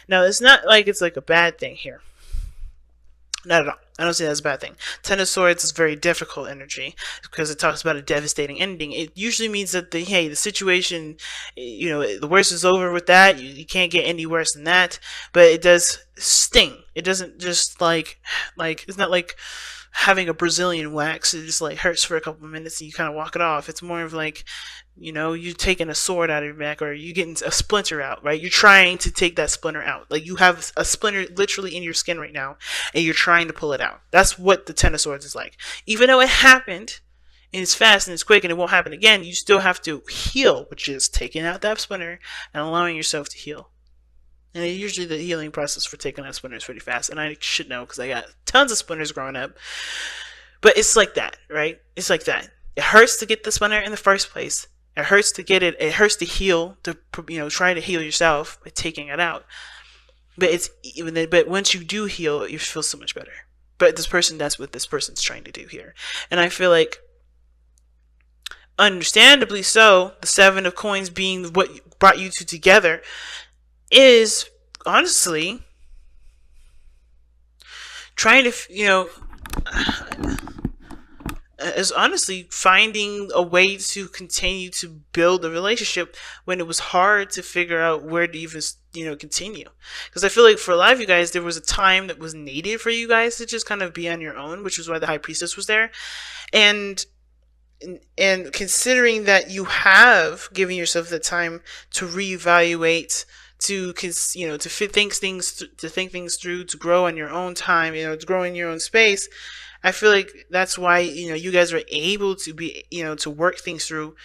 Now, it's not like it's like a bad thing here. Not at all. I don't see that as a bad thing. Ten of Swords is very difficult energy because it talks about a devastating ending. It usually means that the situation, the worst is over with that. You can't get any worse than that. But it does sting. It doesn't just like it's not like having a Brazilian wax. It just like hurts for a couple of minutes and you kind of walk it off. It's more of like, you taking a sword out of your back, or you getting a splinter out, right? You're trying to take that splinter out. Like you have a splinter literally in your skin right now, and you're trying to pull it out. That's what the Ten of Swords is like. Even though it happened, and it's fast and it's quick and it won't happen again, you still have to heal, which is taking out that splinter and allowing yourself to heal. And usually the healing process for taking out splinters is pretty fast, and I should know because I got tons of splinters growing up. But it's like that, right? It's like that. It hurts to get the splinter in the first place. It hurts to get it. It hurts to heal. To try to heal yourself by taking it out. But once you do heal, you feel so much better. But that's what this person's trying to do here, and I feel like, understandably so, the Seven of Coins being what brought you two together is honestly trying to is honestly finding a way to continue to build a relationship when it was hard to figure out where to even continue. Because I feel like for a lot of you guys, there was a time that was needed for you guys to just kind of be on your own, which was why the High Priestess was there. And considering that you have given yourself the time to reevaluate, to think things through, to grow on your own time, to grow in your own space, I feel like that's why you guys are able to be to work things through,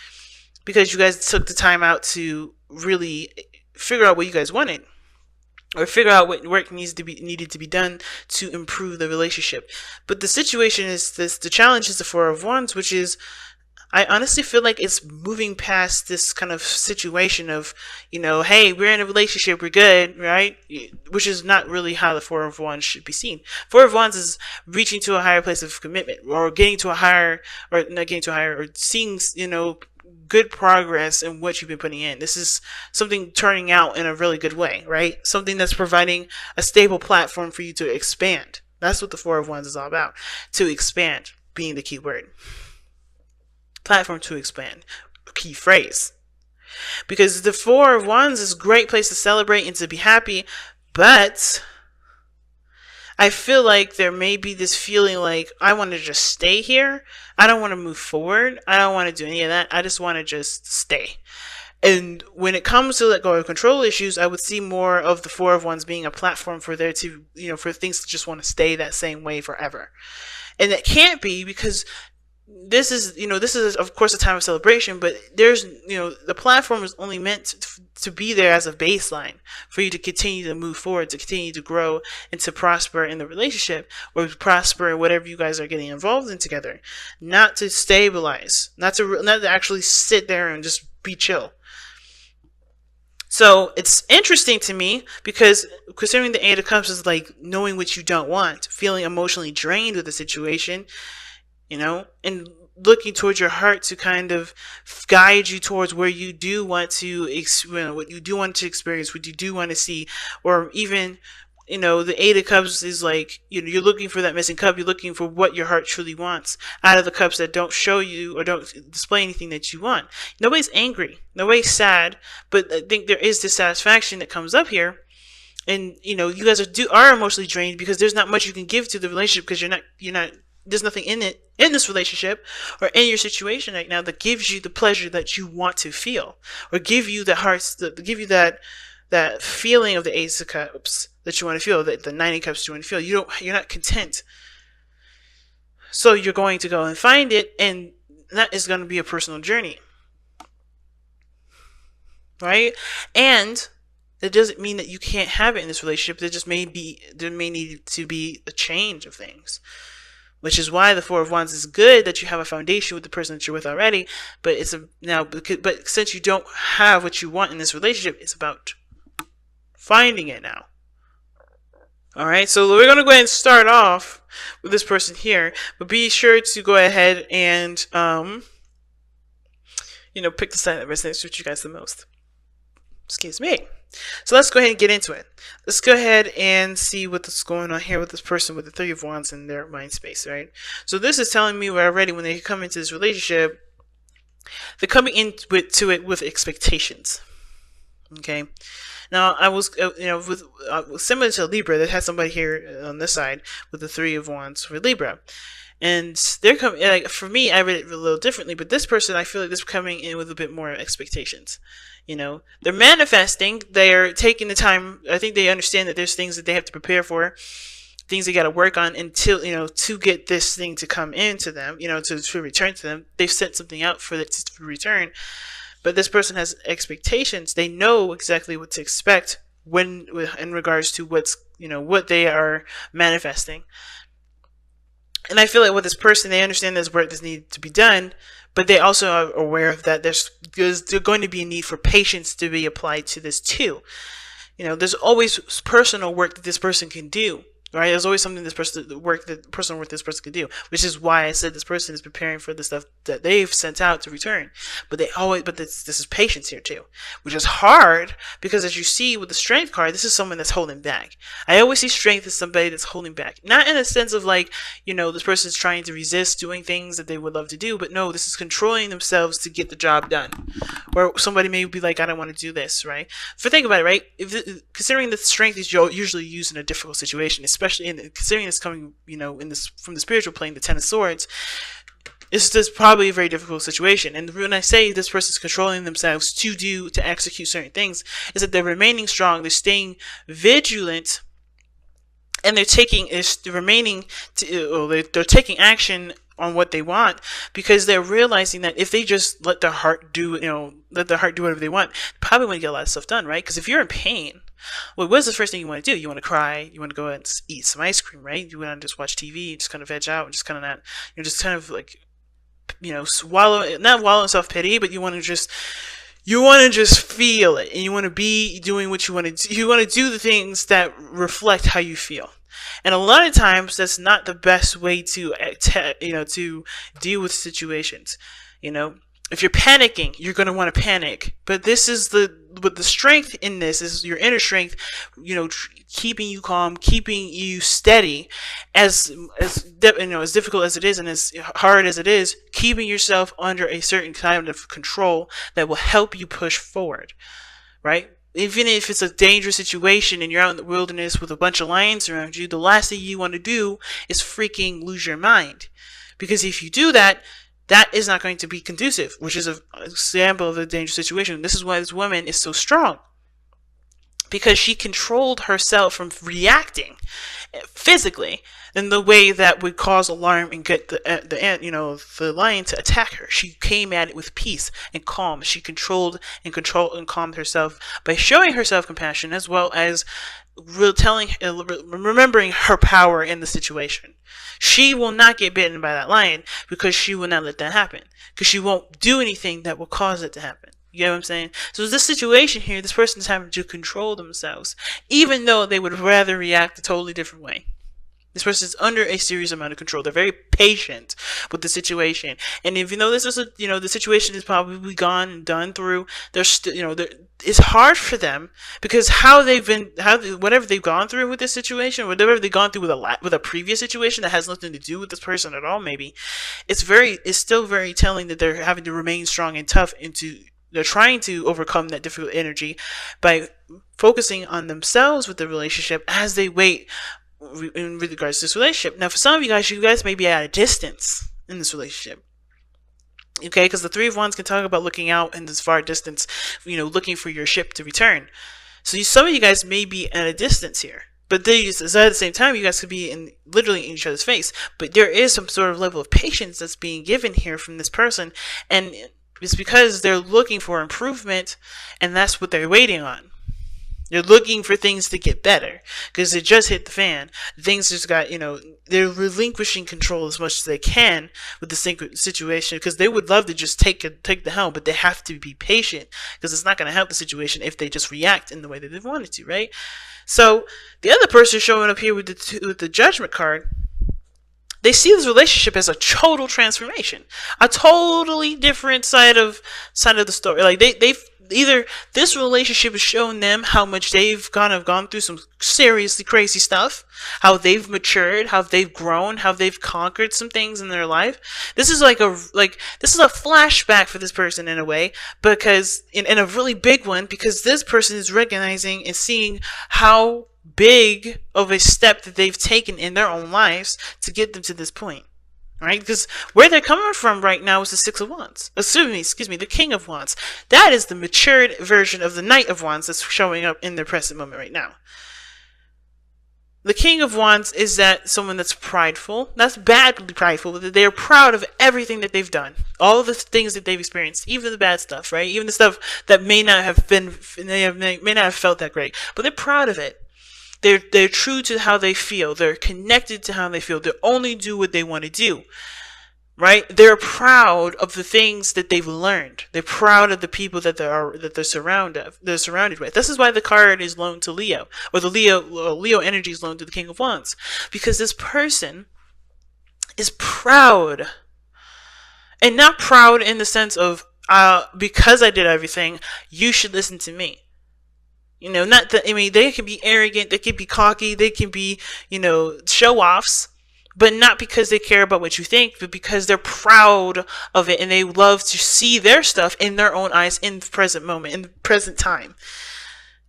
because you guys took the time out to really figure out what you guys wanted, or figure out what work needed to be done to improve the relationship. But the situation is this: the challenge is the Four of Wands, which is, I honestly feel like it's moving past this kind of situation of, hey, we're in a relationship, we're good, right? Which is not really how the Four of Wands should be seen. Four of Wands is reaching to a higher place of commitment, or getting to a higher, or not getting to a higher, or seeing, good progress in what you've been putting in. This is something turning out in a really good way, right? Something that's providing a stable platform for you to expand. That's what the Four of Wands is all about. To expand being the key word. Platform to expand, key phrase. Because the Four of Wands is a great place to celebrate and to be happy, but I feel like there may be this feeling like, I want to just stay here. I don't want to move forward. I don't want to do any of that. I just want to just stay. And when it comes to let go of control issues, I would see more of the Four of Wands being a platform for there to, for things to just want to stay that same way forever. And that can't be, because this is of course a time of celebration, but there's, the platform is only meant to be there as a baseline for you to continue to move forward, to continue to grow, and to prosper in the relationship, or prosper in whatever you guys are getting involved in together. Not to stabilize, not to actually sit there and just be chill. So it's interesting to me, because considering the Eight of Cups is like knowing what you don't want, feeling emotionally drained with the situation, and looking towards your heart to kind of guide you towards where you do want to, what you do want to experience, what you do want to see, or even, the Eight of Cups is like, you're looking for that missing cup. You're looking for what your heart truly wants out of the cups that don't show you or don't display anything that you want. Nobody's angry. Nobody's sad, but I think there is dissatisfaction that comes up here. And, you guys are emotionally drained because there's not much you can give to the relationship, because you're not, there's nothing in this relationship or in your situation right now that gives you the pleasure that you want to feel, or give you give you that feeling of the Ace of Cups that you want to feel, the Nine of Cups you want to feel. You're not content. So you're going to go and find it, and that is going to be a personal journey. Right? And that doesn't mean that you can't have it in this relationship. There may need to be a change of things. Which is why the Four of Wands is good, that you have a foundation with the person that you're with already. But but since you don't have what you want in this relationship, it's about finding it now. All right, so we're going to go ahead and start off with this person here. But be sure to go ahead and, pick the sign that resonates with you guys the most. Excuse me. So let's go ahead and get into it. Let's go ahead and see what's going on here with this person with the Three of Wands in their mind space, right? So this is telling me already when they come into this relationship, they're coming into it with expectations. Okay. Now I was, with similar to Libra, that has somebody here on this side with the Three of Wands for Libra. And they're coming, like, for me, I read it a little differently, but this person, I feel like they're coming in with a bit more expectations. They're manifesting, they're taking the time. I think they understand that there's things that they have to prepare for, things they got to work on until, to get this thing to come into them, to return to them. They've set something out for it to return. But this person has expectations. They know exactly what to expect when, in regards to what they are manifesting. And I feel like with this person, they understand there's work that needs to be done, but they also are aware of that there's going to be a need for patience to be applied to this too. There's always personal work that this person can do. Right? There's always something personal work this person can do, which is why I said this person is preparing for the stuff that they've sent out to return. But this is patience here too, which is hard because, as you see with the Strength card, this is someone that's holding back. I always see Strength as somebody that's holding back, not in a sense of like, this person is trying to resist doing things that they would love to do, but no, this is controlling themselves to get the job done. Or somebody may be like, I don't want to do this, right? Think about it, right? Considering that Strength is usually used in a difficult situation, especially considering it's coming, from the spiritual plane, the Ten of Swords, it's just probably a very difficult situation. And when I say this person's controlling themselves to execute certain things, is that they're remaining strong, they're staying vigilant, and they're taking action on what they want, because they're realizing that if they just let their heart do whatever they want, probably want to get a lot of stuff done, right? Because if you're in pain, well, what's the first thing you want to do? You want to cry, you want to go out and eat some ice cream, right? You want to just watch TV, just kind of veg out, and just kind of not, just kind of like, not wallow in self-pity, but you want to just feel it, and you want to be doing what you want to do. You want to do the things that reflect how you feel. And a lot of times that's not the best way to deal with situations. If you're panicking, you're going to want to panic. But this is the strength in this is your inner strength, keeping you calm, keeping you steady, as difficult as it is and as hard as it is, keeping yourself under a certain kind of control that will help you push forward, right? Even if it's a dangerous situation and you're out in the wilderness with a bunch of lions around you, the last thing you want to do is freaking lose your mind. Because if you do that, that is not going to be conducive, which is an example of a dangerous situation. This is why this woman is so strong, because she controlled herself from reacting physically in the way that would cause alarm and get the lion to attack her. She came at it with peace and calm. She controlled and calmed herself by showing herself compassion, as well as remembering her power in the situation. She will not get bitten by that lion because she will not let that happen, because she won't do anything that will cause it to happen. You get what I'm saying? So this situation here, this person is having to control themselves, even though they would rather react a totally different way. This person is under a serious amount of control. They're very patient with the situation, and even though this is the situation is probably gone and done through, they're still it's hard for them, because whatever they've gone through with this situation, whatever they've gone through with a previous situation that has nothing to do with this person at all, maybe it's still very telling that they're having to remain strong and tough they're trying to overcome that difficult energy by focusing on themselves with the relationship as they wait in regards to this relationship. Now, for some of you guys may be at a distance in this relationship. Okay, because the Three of Wands can talk about looking out in this far distance, looking for your ship to return. So some of you guys may be at a distance here. But at the same time, you guys could be literally in each other's face. But there is some sort of level of patience that's being given here from this person. And it's because they're looking for improvement, and that's what they're waiting on. They're looking for things to get better, because it just hit the fan. Things just got, they're relinquishing control as much as they can with the situation, because they would love to just take the helm, but they have to be patient, because it's not going to help the situation if they just react in the way that they wanted to, right? So the other person showing up here with the Judgment card, they see this relationship as a total transformation, a totally different side of the story. Like either this relationship has shown them how much they've gone through some seriously crazy stuff, how they've matured, how they've grown, how they've conquered some things in their life. This is this is a flashback for this person in a way, because in a really big one, because this person is recognizing and seeing how big of a step that they've taken in their own lives to get them to this point. Right? Because where they're coming from right now is the Six of Wands. Excuse me, the King of Wands. That is the matured version of the Knight of Wands that's showing up in their present moment right now. The King of Wands is that someone that's prideful. That's badly prideful. They're proud of everything that they've done. All the things that they've experienced. Even the bad stuff, right? Even the stuff that may not have felt that great. But they're proud of it. They're true to how they feel. They're connected to how they feel. They only do what they want to do, right? They're proud of the things that they've learned. They're proud of the people that they're surrounded with. This is why the card is loaned to Leo, or the Leo energy is loaned to the King of Wands, because this person is proud, and not proud in the sense of because I did everything, you should listen to me. Not that, they can be arrogant, they can be cocky, they can be, show-offs, but not because they care about what you think, but because they're proud of it and they love to see their stuff in their own eyes in the present moment, in the present time.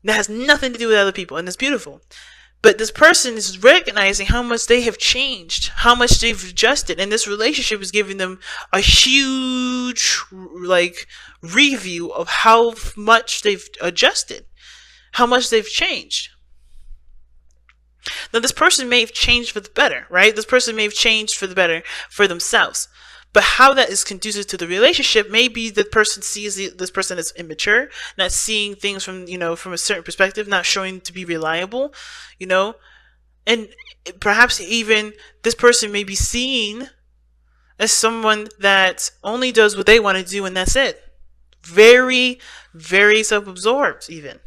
That has nothing to do with other people, and it's beautiful. But this person is recognizing how much they have changed, how much they've adjusted, and this relationship is giving them a huge, review of how much they've adjusted. How much they've changed. Now, this person may have changed for the better, right? This person may have changed for the better for themselves. But how that is conducive to the relationship, maybe the person sees this person as immature, not seeing things from a certain perspective, not showing to be reliable, and perhaps even this person may be seen as someone that only does what they want to do and that's it. Very, very self-absorbed even.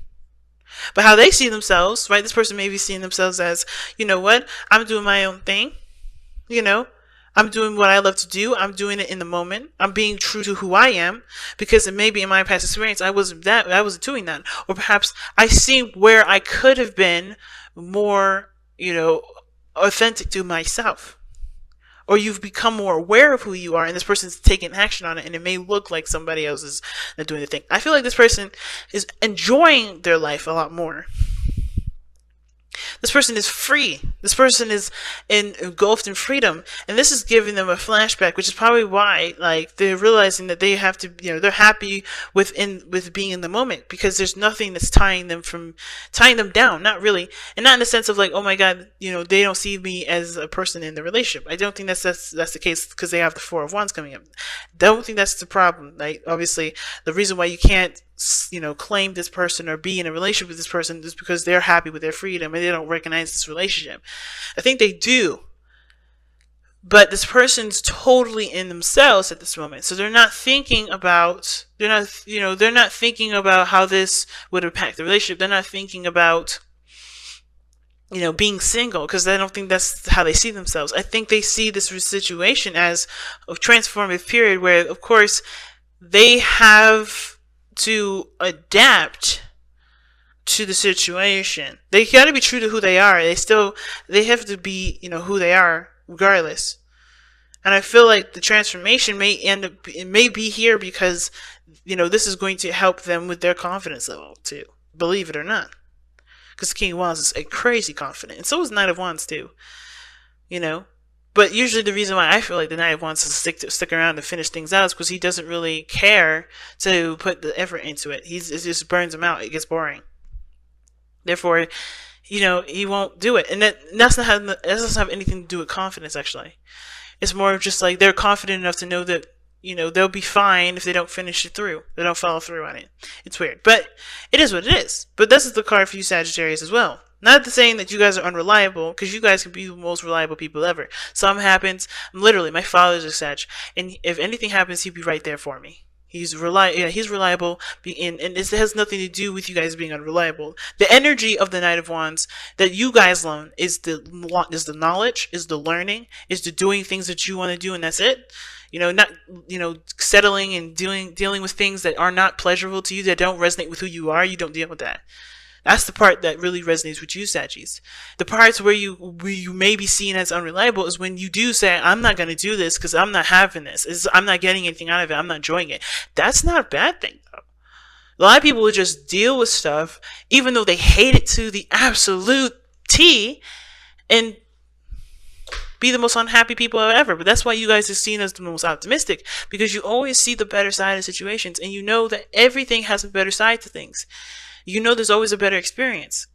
But how they see themselves, right? This person may be seeing themselves as, what? I'm doing my own thing. I'm doing what I love to do. I'm doing it in the moment. I'm being true to who I am, because it may be in my past experience I wasn't doing that. Or perhaps I see where I could have been more, authentic to myself. Or you've become more aware of who you are, and this person's taking action on it, and it may look like somebody else is not doing the thing. I feel like this person is enjoying their life a lot more. This person is free. This person is engulfed in freedom, and this is giving them a flashback, which is probably why, they're realizing that they have to, they're happy with being in the moment, because there's nothing that's tying them down. Not really, and not in the sense of oh my God, they don't see me as a person in the relationship. I don't think that's the case, because they have the Four of Wands coming up. Don't think that's the problem. Obviously, the reason why you can't claim this person or be in a relationship with this person is because they're happy with their freedom and they don't recognize this relationship. I think they do, but this person's totally in themselves at this moment, so they're not thinking about how this would impact the relationship. They're not thinking about being single, because I don't think that's how they see themselves. I think they see this situation as a transformative period where, of course, they have to adapt to the situation. They got to be true to who they are. They have to be, who they are regardless. And I feel like the transformation may be here because, this is going to help them with their confidence level too. Believe it or not. Because the King of Wands is a crazy confident. And so is Knight of Wands too. But usually the reason why I feel like the Knight of Wands to stick around to finish things out is because he doesn't really care to put the effort into it. It just burns him out. It gets boring. Therefore, he won't do it. And that doesn't have anything to do with confidence, actually. It's more of just they're confident enough to know that, they'll be fine if they don't finish it through. They don't follow through on it. It's weird. But it is what it is. But this is the card for you Sagittarius as well. Not saying that you guys are unreliable, because you guys can be the most reliable people ever. Something happens. Literally, my father's a Sag, and if anything happens, he'd be right there for me. He's reliable, and it has nothing to do with you guys being unreliable. The energy of the Knight of Wands that you guys loan is the knowledge, is the learning, is the doing things that you want to do, and that's it. not, settling and dealing with things that are not pleasurable to you, that don't resonate with who you are. You don't deal with that. That's the part that really resonates with you, Saggies. The parts where you may be seen as unreliable is when you do say, I'm not going to do this because I'm not having this. I'm not getting anything out of it. I'm not enjoying it. That's not a bad thing, though. A lot of people will just deal with stuff, even though they hate it to the absolute T, and be the most unhappy people ever. But that's why you guys are seen as the most optimistic, because you always see the better side of situations, and you know that everything has a better side to things. You know there's always a better experience.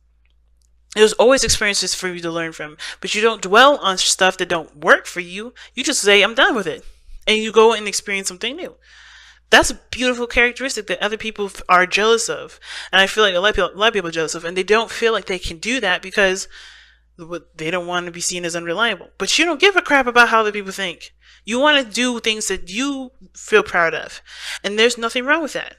There's always experiences for you to learn from, but you don't dwell on stuff that don't work for you. You just say, I'm done with it, and you go and experience something new. That's a beautiful characteristic that other people are jealous of, and I feel like a lot of people are jealous of, and they don't feel like they can do that because they don't want to be seen as unreliable. But you don't give a crap about how other people think. You want to do things that you feel proud of, and there's nothing wrong with that.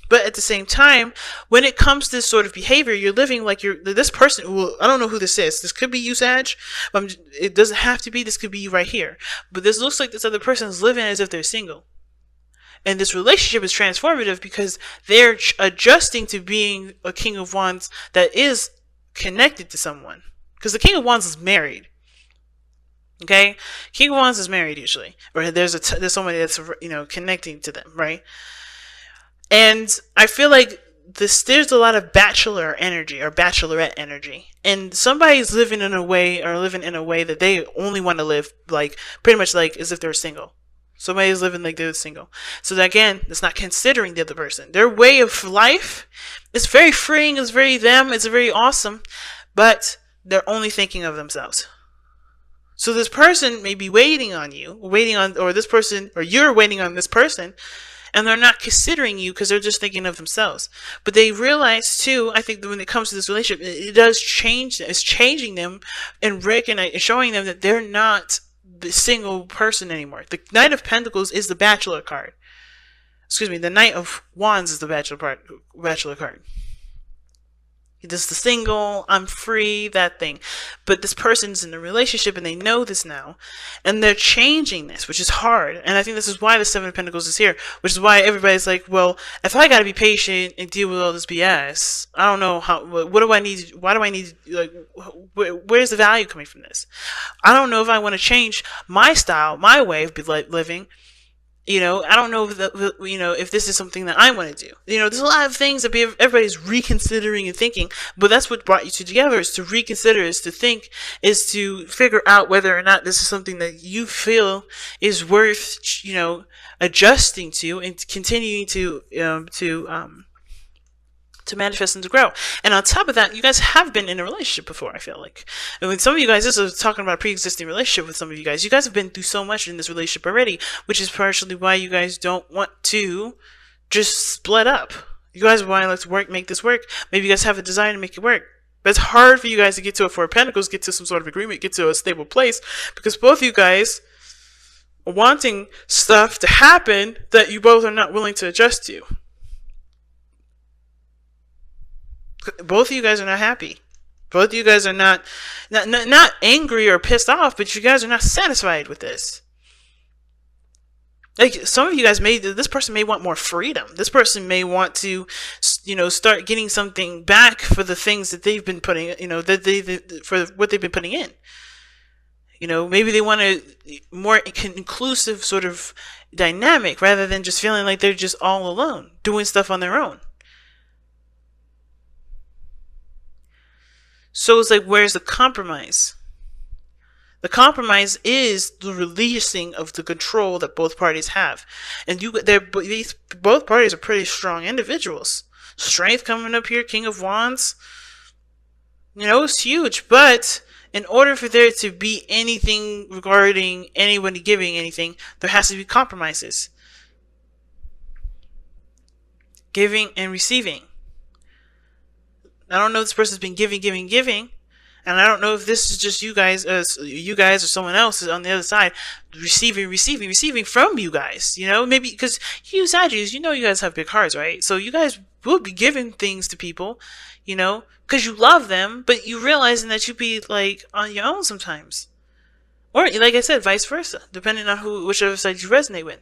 But at the same time, when it comes to this sort of behavior, you're living like this person. Well, I don't know who this is. This could be you, Sag. It doesn't have to be. This could be you right here. But this looks like this other person is living as if they're single. And this relationship is transformative because they're adjusting to being a King of Wands that is connected to someone. Because the King of Wands is married. Okay? King of Wands is married usually. Or there's somebody that's, connecting to them, right? And I feel like there's a lot of bachelor energy or bachelorette energy. And somebody's living in a way that they only want to live like pretty much like as if they're single. Somebody's living like they're single. So that, again, it's not considering the other person. Their way of life is very freeing, it's very them, it's very awesome, but they're only thinking of themselves. So this person may be waiting on you, or you're waiting on this person, and they're not considering you because they're just thinking of themselves. But they realize too, I think that when it comes to this relationship, it does change. It's changing them and showing them that they're not the single person anymore. The Knight of Pentacles is the Bachelor card. Excuse me, the Knight of Wands is the Bachelor card. This the single, I'm free, that thing. But this person's in a relationship and they know this now. And they're changing this, which is hard. And I think this is why the Seven of Pentacles is here. Which is why everybody's like, well, if I gotta be patient and deal with all this BS, I don't know what do I need, why do I need, like, where's the value coming from this? I don't know if I want to change my style, my way of living. I don't know if this is something that I want to do. There's a lot of things that everybody's reconsidering and thinking, but that's what brought you two together, is to reconsider, is to think, is to figure out whether or not this is something that you feel is worth, adjusting to and continuing to manifest and to grow. And on top of that, you guys have been in a relationship before, I feel like. And when some of you guys, this is talking about a pre-existing relationship with some of you guys have been through so much in this relationship already, which is partially why you guys don't want to just split up. You guys want to, let's make this work. Maybe you guys have a desire to make it work. But it's hard for you guys to get to a Four of Pentacles, get to some sort of agreement, get to a stable place, because both of you guys are wanting stuff to happen that you both are not willing to adjust to. Both of you guys are not happy. Both of you guys are not angry or pissed off, but you guys are not satisfied with this. Like, some of you guys this person may want more freedom. This person may want to, start getting something back for the things that they've been putting, for what they've been putting in. Maybe they want a more inclusive sort of dynamic rather than just feeling like they're just all alone, doing stuff on their own. So it's like, where's the compromise? The compromise is the releasing of the control that both parties have. And both parties are pretty strong individuals. Strength coming up here, King of Wands. It's huge. But in order for there to be anything regarding anybody giving anything, there has to be compromises. Giving and receiving. I don't know if this person's been giving, and I don't know if this is just you guys or someone else is on the other side receiving from you guys. Maybe because you Sagittarius, you guys have big hearts, right? So you guys will be giving things to people, because you love them, but you realizing that you be like on your own sometimes. Or, like I said, vice versa, depending on whichever side you resonate with.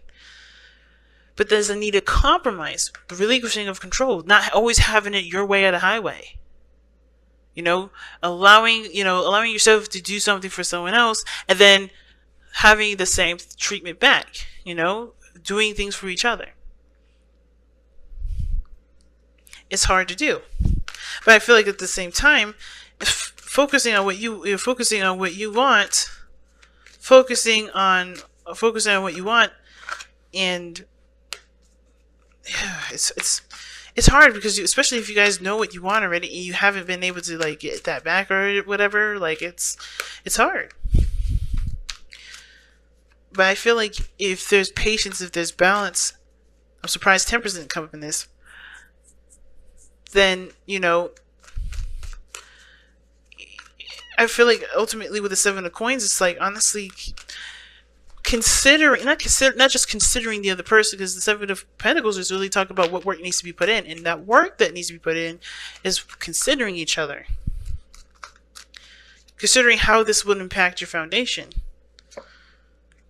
But there's a need to compromise, the relinquishing of control, not always having it your way or the highway. Allowing yourself to do something for someone else and then having the same treatment back, doing things for each other. It's hard to do. But I feel like at the same time, focusing on what you want, and it's hard because especially if you guys know what you want already and you haven't been able to like get that back or whatever, like it's hard. But I feel like if there's patience, if there's balance, I'm surprised Temperance didn't come up in this, then I feel like ultimately with the Seven of Coins, it's like honestly not just considering the other person, because the Seven of Pentacles is really talking about what work needs to be put in, and that work that needs to be put in is considering each other, considering how this would impact your foundation.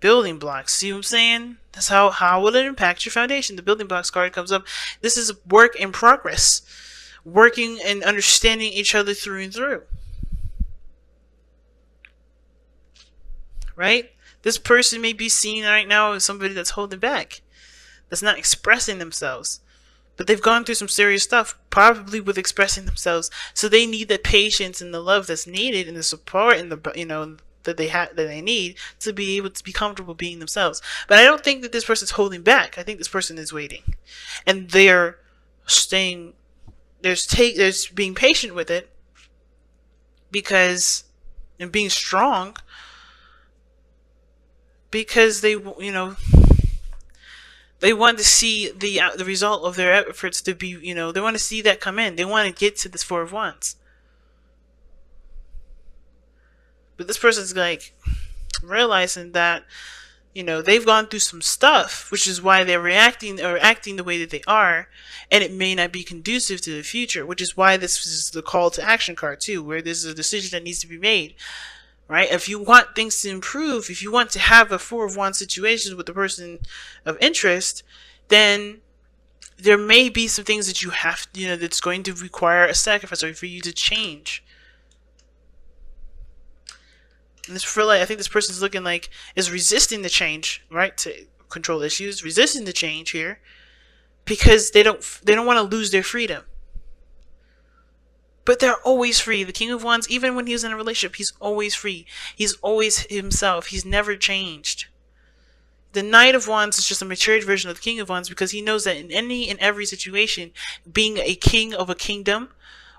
Building blocks, see what I'm saying? That's how will it impact your foundation. The building blocks card comes up. This is work in progress, working and understanding each other through and through, right? This person may be seen right now as somebody that's holding back, that's not expressing themselves. But they've gone through some serious stuff, probably with expressing themselves. So they need the patience and the love that's needed, and the support and the that they need to be able to be comfortable being themselves. But I don't think that this person's holding back. I think this person is waiting, and they're staying. There's being patient with it, and being strong. Because they want to see the result of their efforts to be, they want to see that come in. They want to get to this Four of Wands. But this person's like realizing that, they've gone through some stuff, which is why they're reacting or acting the way that they are, and it may not be conducive to the future, which is why this is the call to action card too, where there's a decision that needs to be made. Right? If you want things to improve, if you want to have a Four of Wands situation with the person of interest, then there may be some things that you have, that's going to require a sacrifice or for you to change. And I think this person's looking like is resisting the change, right? To control issues, resisting the change here because they don't want to lose their freedom. But they're always free. The King of Wands, even when he's in a relationship, he's always free. He's always himself. He's never changed. The Knight of Wands is just a matured version of the King of Wands because he knows that in any and every situation, being a king of a kingdom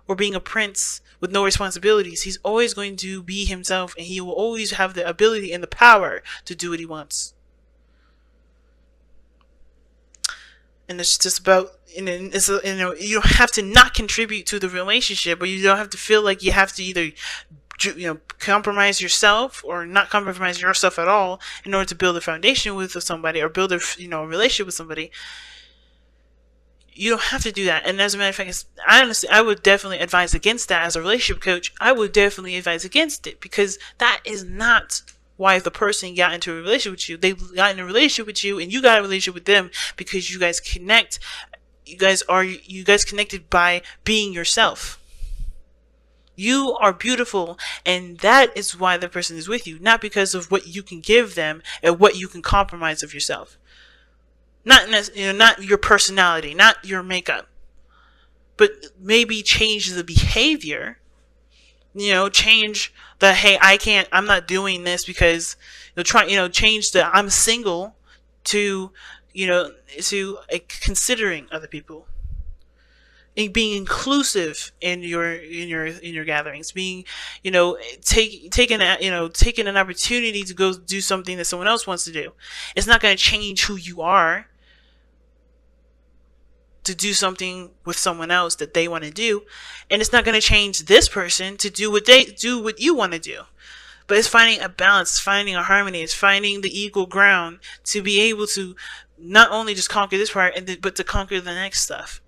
or being a prince with no responsibilities, he's always going to be himself, and he will always have the ability and the power to do what he wants. And it's just about, you don't have to not contribute to the relationship, or you don't have to feel like you have to either, compromise yourself or not compromise yourself at all in order to build a foundation with somebody or build a relationship with somebody. You don't have to do that. And as a matter of fact, I would definitely advise against that as a relationship coach. I would definitely advise against it, because that is not why the person got into a relationship with you. They got in a relationship with you, and you got a relationship with them because you guys connect. You guys connected by being yourself. You are beautiful, and that is why the person is with you, not because of what you can give them and what you can compromise of yourself. Not your personality, not your makeup, but maybe change the behavior. Change the, hey, I'm not doing this because change the I'm single to a considering other people, and being inclusive in your gatherings, being taking an opportunity to go do something that someone else wants to do. It's not going to change who you are to do something with someone else that they want to do, and it's not going to change this person to do what you want to do. But it's finding a balance, it's finding a harmony, it's finding the equal ground to be able to not only just conquer this part, but to conquer the next stuff.